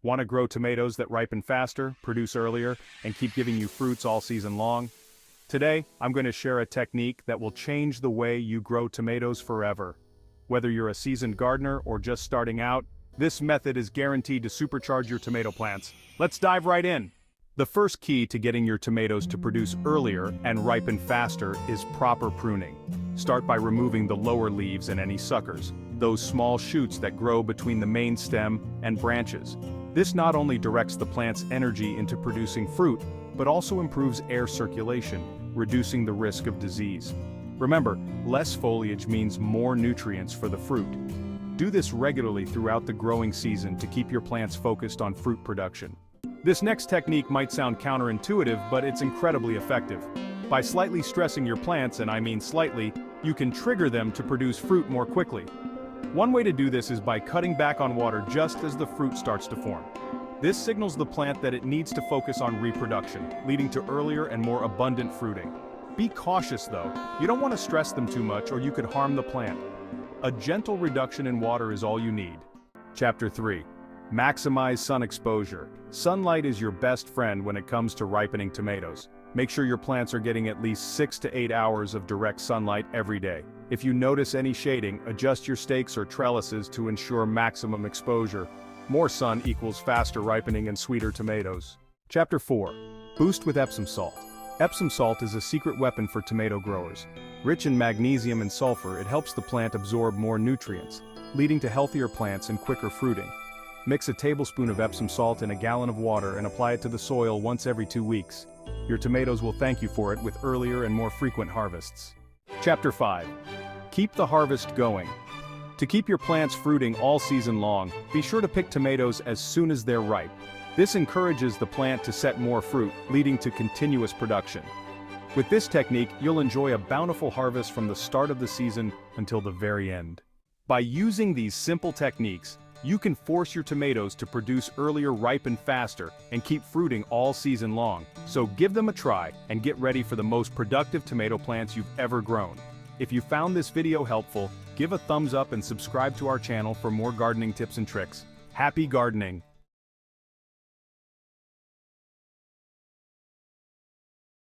Want to grow tomatoes that ripen faster, produce earlier, and keep giving you fruits all season long? Today, I'm going to share a technique that will change the way you grow tomatoes forever. Whether you're a seasoned gardener or just starting out, this method is guaranteed to supercharge your tomato plants. Let's dive right in. The first key to getting your tomatoes to produce earlier and ripen faster is proper pruning. Start by removing the lower leaves and any suckers, those small shoots that grow between the main stem and branches. This not only directs the plant's energy into producing fruit, but also improves air circulation, reducing the risk of disease. Remember, less foliage means more nutrients for the fruit. Do this regularly throughout the growing season to keep your plants focused on fruit production. This next technique might sound counterintuitive, but it's incredibly effective. By slightly stressing your plants, and I mean slightly, you can trigger them to produce fruit more quickly. One way to do this is by cutting back on water just as the fruit starts to form. This signals the plant that it needs to focus on reproduction, leading to earlier and more abundant fruiting. Be cautious though, you don't want to stress them too much or you could harm the plant. A gentle reduction in water is all you need. Chapter 3. Maximize sun exposure. Sunlight is your best friend when it comes to ripening tomatoes. Make sure your plants are getting at least 6 to 8 hours of direct sunlight every day. If you notice any shading, adjust your stakes or trellises to ensure maximum exposure. More sun equals faster ripening and sweeter tomatoes. Chapter 4. Boost with Epsom Salt. Epsom salt is a secret weapon for tomato growers. Rich in magnesium and sulfur, it helps the plant absorb more nutrients, leading to healthier plants and quicker fruiting. Mix a tablespoon of Epsom salt in a gallon of water and apply it to the soil once every 2 weeks. Your tomatoes will thank you for it with earlier and more frequent harvests. Chapter 5. Keep the harvest going. To keep your plants fruiting all season long, be sure to pick tomatoes as soon as they're ripe. This encourages the plant to set more fruit, leading to continuous production. With this technique, you'll enjoy a bountiful harvest from the start of the season until the very end. By using these simple techniques, you can force your tomatoes to produce earlier, ripen faster, and keep fruiting all season long. So give them a try and get ready for the most productive tomato plants you've ever grown. If you found this video helpful, give a thumbs up and subscribe to our channel for more gardening tips and tricks. Happy gardening!